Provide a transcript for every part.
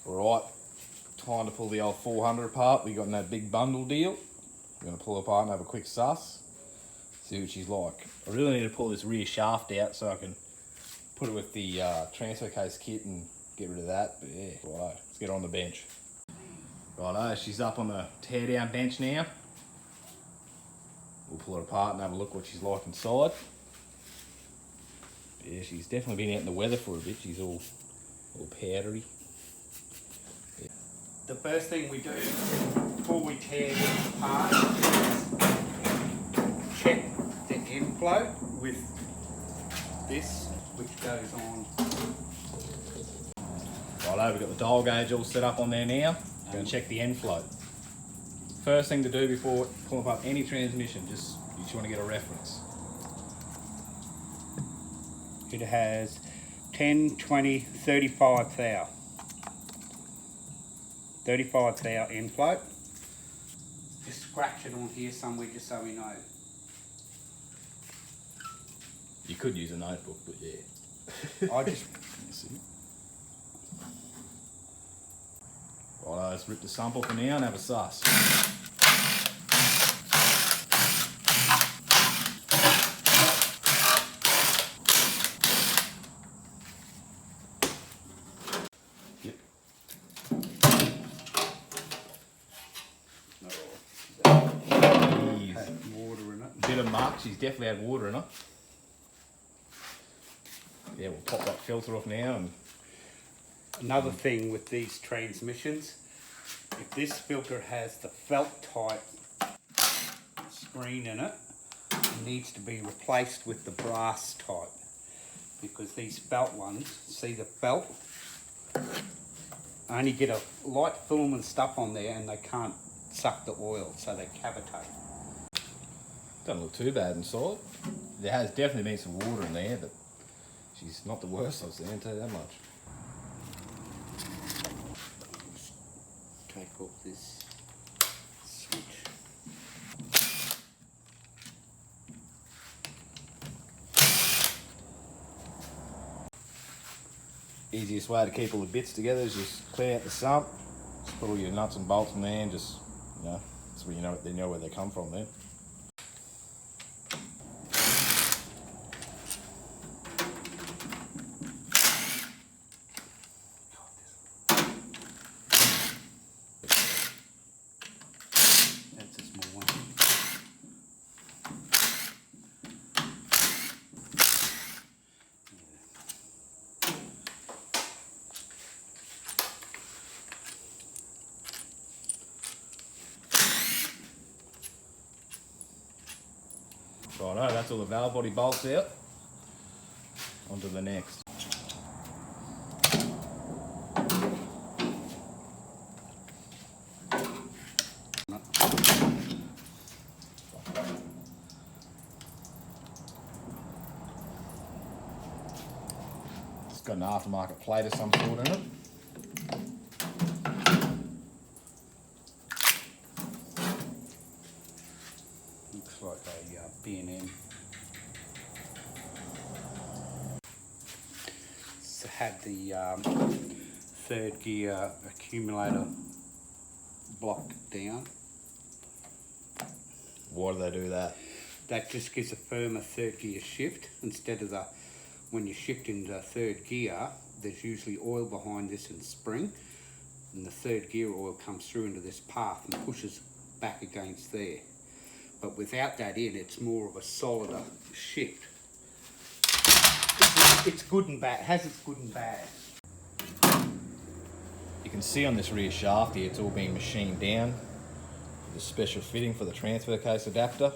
Alright, time to pull the old 400 apart. We got in that big bundle deal. We're going to pull it apart and have a quick suss. See what she's like. I really need to pull this rear shaft out so I can put it with the transfer case kit and get rid of that. But yeah, righto, let's get her on the bench. Righto, she's up on the teardown bench now. We'll pull it apart and have a look what she's like inside. Yeah, she's definitely been out in the weather for a bit. She's all powdery. Yeah. The first thing we do before we tear this apart is check the end float with this, which goes on. Righto, we've got the dial gauge all set up on there now. Going to check the end float. First thing to do before pulling up any transmission, you just want to get a reference. It has 10, 20, 35 thou. 35 thou end float. Just scratch it on here somewhere just so we know. You could use a notebook, but yeah. I just... Righto, let's rip the sump off for now and have a suss. Yep. Had water in it. Bit of muck, she's definitely had water in her. Yeah, we'll pop that filter off now. And another thing with these transmissions, if this filter has the felt type screen in it, it needs to be replaced with the brass type, because these felt ones, see the felt, only get a light film and stuff on there and they can't suck the oil, so they cavitate. doesn't look too bad inside. There has definitely been some water in there, but she's not the worst I've seen, I'll tell you that much. Take off this switch. Easiest way to keep all the bits together is just clean out the sump, just put all your nuts and bolts in there and just, you know, that's where they know where they come from then. That's a small one. Righto, that's all the valve body bolts out. On to the next. It's got an aftermarket plate of some sort in it. Looks like a B&M. It's had the third gear accumulator block down. Why do they do that? That just gives a firmer third gear shift instead of when you shift into third gear, there's usually oil behind this and spring, and the third gear oil comes through into this path and pushes back against there. But without that in, it's more of a solider shift. It's good and bad, it has its good and bad. You can see on this rear shaft here, it's all being machined down with a special fitting for the transfer case adapter.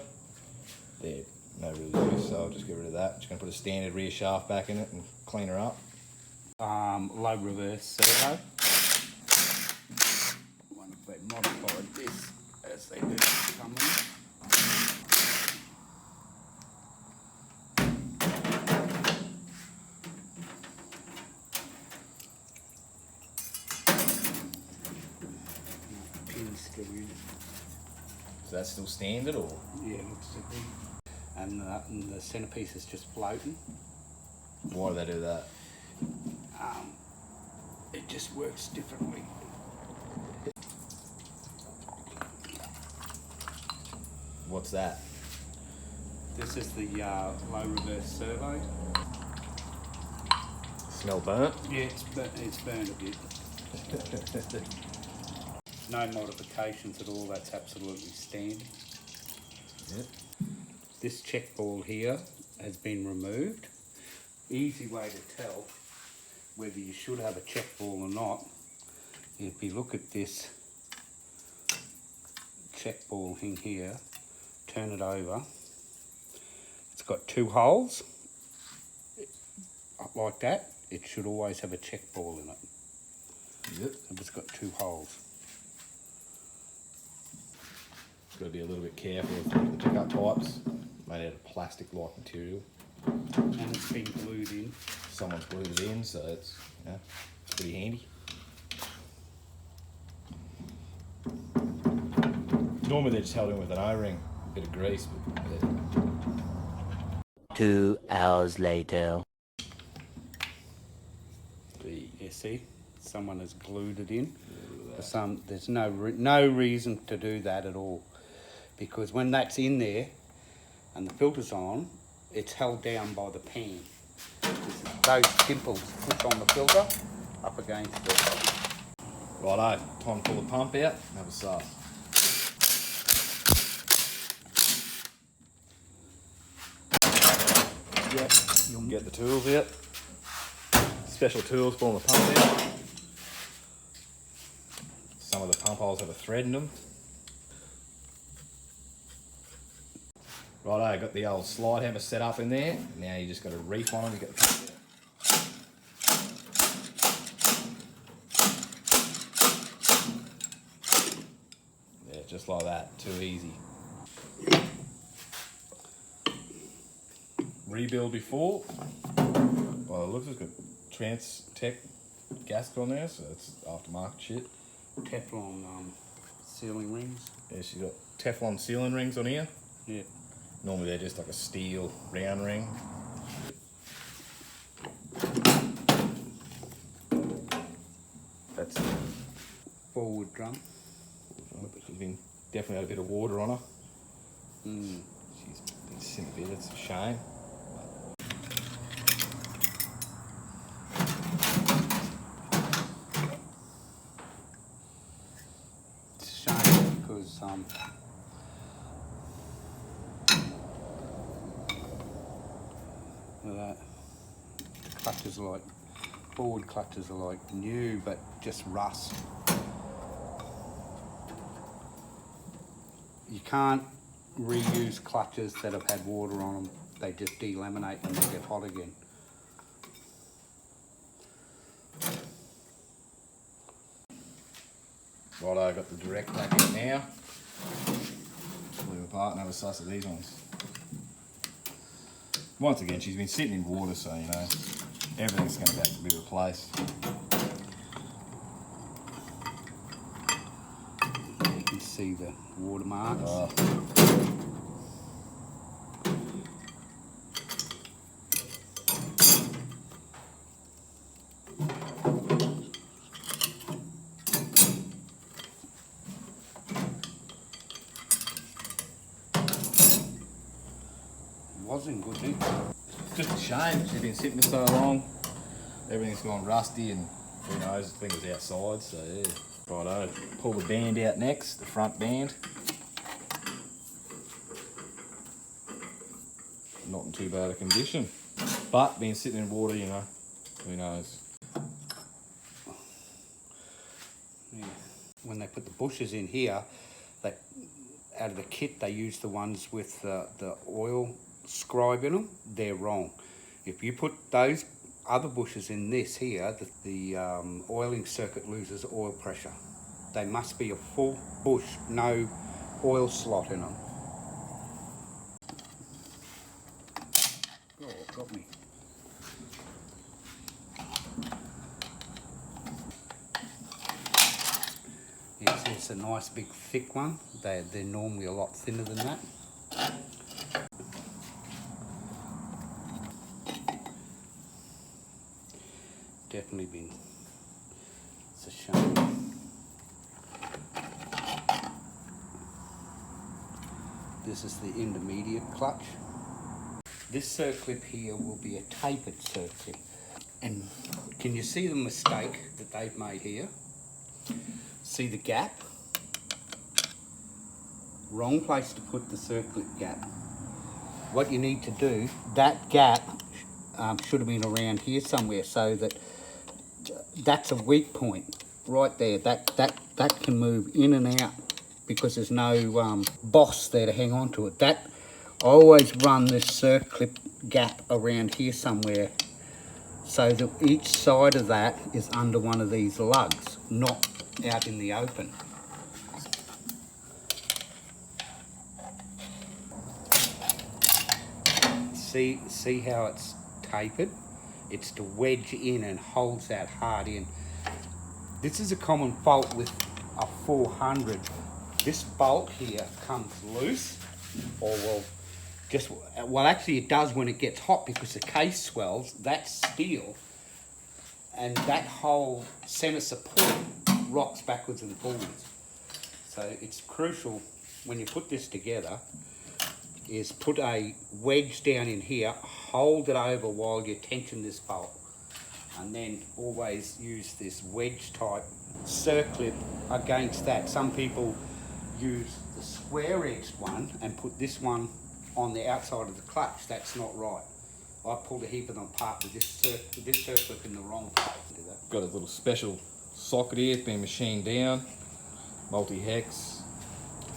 There, no really use, so I'll just get rid of that. Just gonna put a standard rear shaft back in it and clean her up. Low reverse servo. I wonder if they modified this as they do come in. Pins still in. Is that still standard or? Yeah, it looks to be. And the centerpiece is just floating. Why do they do that? it just works differently. What's that? This is the low reverse servo. Smell burnt? Yeah, it's burned a bit. No modifications at all, that's absolutely standard. Yep. This check ball here has been removed. Easy way to tell whether you should have a check ball or not. If you look at this check ball in here, turn it over, it's got 2 holes like that. It should always have a check ball in it. Yep. If it's got 2 holes. Got to be a little bit careful with the pickup types. Made out of plastic-like material. And it's been glued in. Someone's glued it in, so it's pretty handy. Normally they're just held in with an O-ring, a bit of grease. But 2 hours later. You see, someone has glued it in. There's no reason to do that at all, because when that's in there and the filter's on, it's held down by the pan. Those dimples push on the filter up against it. Righto, time to pull the pump out and have a suss. Yep, you'll get the tools out. Special tools pulling the pump out. Some of the pump holes have a thread in them. Righto, I got the old slide hammer set up in there. Now you just got a reef on them to get the pump out. Yeah, just like that, too easy. Rebuild before. Well, it looks like it's got Trans-Tech gasket on there, so it's aftermarket shit. Teflon sealing rings. Yeah, she's got Teflon sealing rings on here. Yeah. Normally they're just like a steel round ring. That's Forward drum. she's been definitely had a bit of water on her. Mm. She's been sitting a bit, it's a shame. It's a shame because look at that. Clutches are like, forward clutches are like new, but just rust. You can't reuse clutches that have had water on them. They just delaminate when they get hot again. Righto, I got the direct back out now. Pull them apart and have a suss of these ones. Once again, she's been sitting in water, so you know, everything's going to have to be replaced. You can see the water marks. Wasn't good, eh? Just a shame, she's been sitting there so long. Everything's gone rusty and who knows, the thing was outside, so yeah. Righto, pull the band out next, the front band. Not in too bad a condition, but being sitting in water, you know, who knows. Yeah. When they put the bushes in here, they, out of the kit, they use the ones with the oil scribe in them. They're wrong. If you put those other bushes in this here, the oiling circuit loses oil pressure. They must be a full bush, no oil slot in them. Oh, it got me. It's a nice big thick one. They're normally a lot thinner than that. Definitely been This is the intermediate clutch. This circlip here will be a tapered circlip. And can you see the mistake that they've made here? See the gap? Wrong place to put the circlip gap. What you need to do, that gap should have been around here somewhere, so that that's a weak point right there. That can move in and out because there's no boss there to hang on to it. I always run this circlip gap around here somewhere, so that each side of that is under one of these lugs, not out in the open. See how it's tapered? It's to wedge in and holds that hard in. This is a common fault with a 400. This bolt here comes loose, or well actually it does when it gets hot, because the case swells. That's steel, and that whole center support rocks backwards and forwards. So it's crucial when you put this together is put a wedge down in here, hold it over while you tension this bolt, and then always use this wedge type circlip against that. Some people use the square edged one and put this one on the outside of the clutch. That's not right. I pulled a heap of them apart with this circlip in the wrong place. Got a little special socket here, it's been machined down, multi-hex,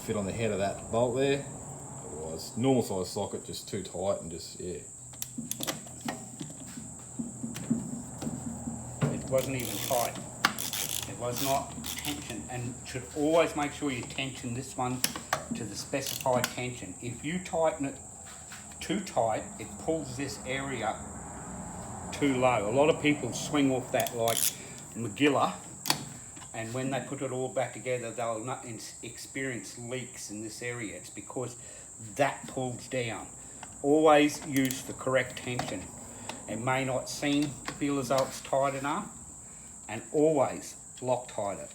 fit on the head of that bolt there. Otherwise, normal size socket, just too tight and just, yeah. It wasn't even tight. It was not tensioned, and should always make sure you tension this one to the specified tension. If you tighten it too tight, it pulls this area too low. A lot of people swing off that like Magilla, and when they put it all back together, they'll not experience leaks in this area. It's because that pulls down. Always use the correct tension. It may not feel as though it's tight enough, and always Loctite it.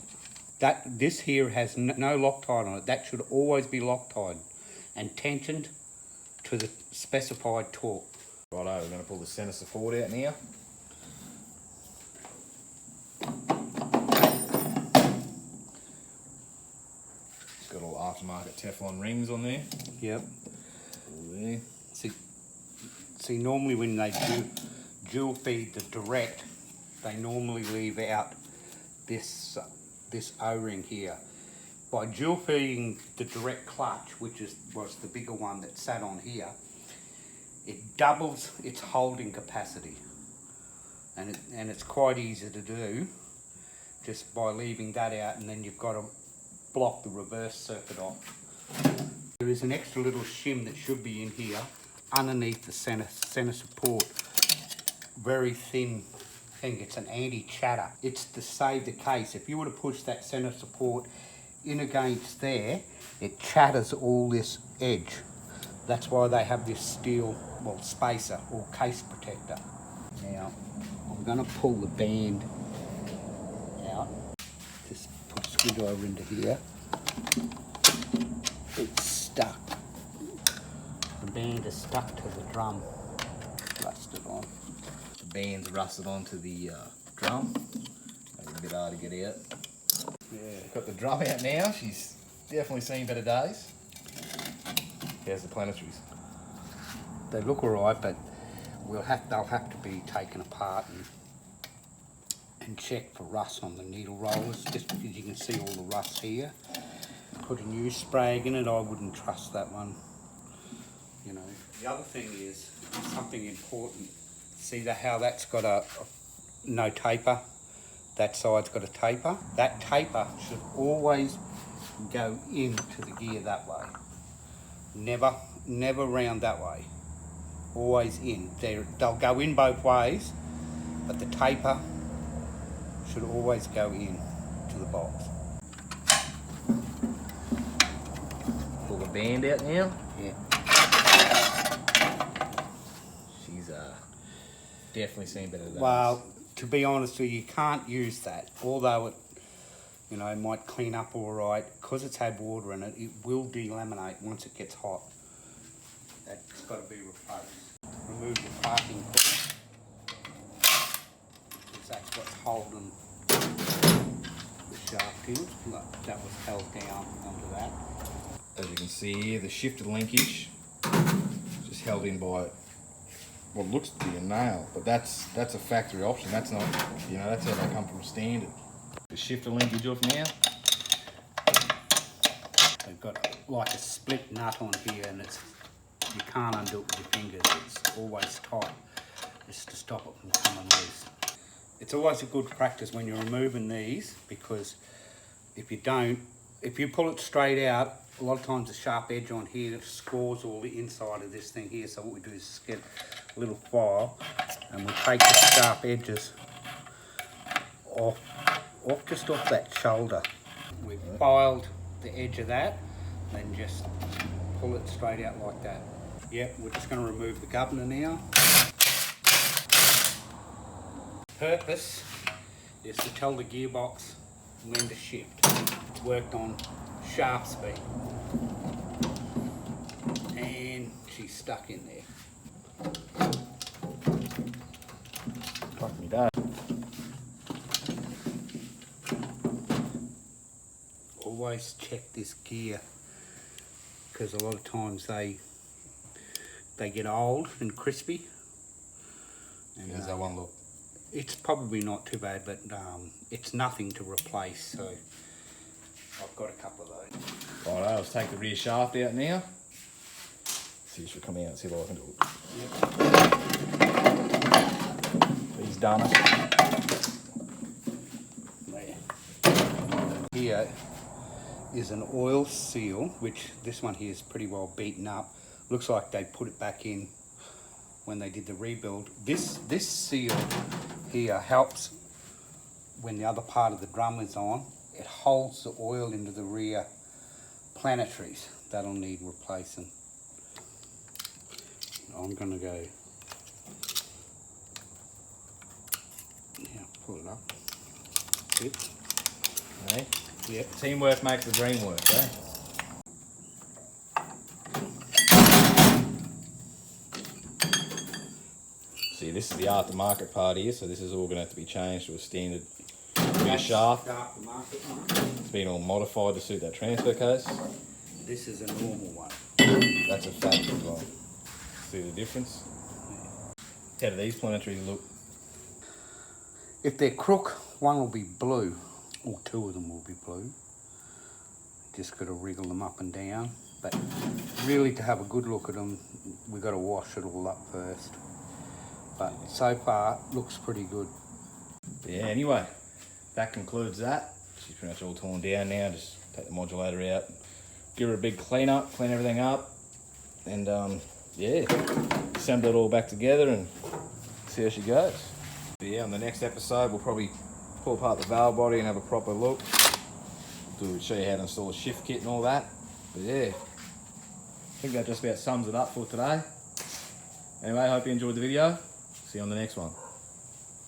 This here has no Loctite on it. That should always be Loctite and tensioned to the specified torque. Righto, we're going to pull the centre support out now. It's got all aftermarket Teflon rings on there. Yep. All there. See, normally when they do dual feed the direct, they normally leave out this O-ring here. By dual feeding the direct clutch, which was the bigger one that sat on here, it doubles its holding capacity, and it's quite easy to do just by leaving that out, and then you've got to block the reverse circuit off. There is an extra little shim that should be in here underneath the center support. Very thin thing. It's an anti-chatter. It's to save the case. If you were to push that center support in against there, it chatters all this edge. That's why they have this steel, well, spacer or case protector. Now, I'm going to pull the band out. Just put a screwdriver into here. It's stuck. The band is stuck to the drum. Rusted on. The band's rusted onto the drum. It's a bit hard to get out. Yeah. Got the drum out now. She's definitely seen better days. Here's the planetaries. They look alright, but they'll have to be taken apart and checked for rust on the needle rollers, just because you can see all the rust here. Put a new sprag in it, I wouldn't trust that one. You know. The other thing is something important. See how that's got no taper? That side's got a taper. That taper should always go into the gear that way. Never round that way. Always in. They'll go in both ways, but the taper should always go in to the box. Pull the band out now. Yeah. She's definitely seen better days. Well, to be honest with you, you can't use that. Although You know, it might clean up all right. Because it's had water in it, it will delaminate once it gets hot. That's got to be replaced. Remove the parking cord. Because that's what's holding the shaft in. Look, that was held down onto that. As you can see here, the shifted linkage just held in by what looks to be a nail, but that's a factory option. That's not, you know, that's how they come from standard. The shifter linkage off now. They've got like a split nut on here, and you can't undo it with your fingers. It's always tight, just to stop it from coming loose. It's always a good practice when you're removing these, because if you pull it straight out, a lot of times the sharp edge on here scores all the inside of this thing here. So what we do is just get a little file, and we take the sharp edges off just off that shoulder. We've filed the edge of that, then just pull it straight out like that. Yep, we're just going to remove the governor now. Purpose is to tell the gearbox when to shift. It's worked on shaft speed, and she's stuck in there. Fuck me, Dad. Always check this gear, because a lot of times they get old and crispy. And How's that one look? it's probably not too bad, but it's nothing to replace, so I've got a couple of those. Right, let's take the rear shaft out now. See if she'll come out and see what I can do. Yep. He's done it. There. Here is an oil seal, which this one here is pretty well beaten up. Looks like they put it back in when they did the rebuild. This seal here helps when the other part of the drum is on. It holds the oil into the rear planetaries. That'll need replacing. I'm gonna go, yeah, pull it up. Yep. Hey? Yep. Teamwork makes the dream work, eh? See, this is the aftermarket part here, so this is all going to have to be changed to a standard rear shaft. It's been all modified to suit that transfer case. This is a normal one. That's a fact as well. See the difference? How do these planetaries look? If they're crook, one will be blue, or two of them will be blue. Just got to wriggle them up and down. But really, to have a good look at them, we've got to wash it all up first. But so far, looks pretty good. Yeah, anyway, that concludes that. She's pretty much all torn down now. Just take the modulator out, give her a big clean up, clean everything up, and yeah, assemble it all back together and see how she goes. But yeah, on the next episode, we'll probably pull apart the valve body and have a proper look. Show you how to install a shift kit and all that. But yeah, I think that just about sums it up for today. Anyway, hope you enjoyed the video. See you on the next one.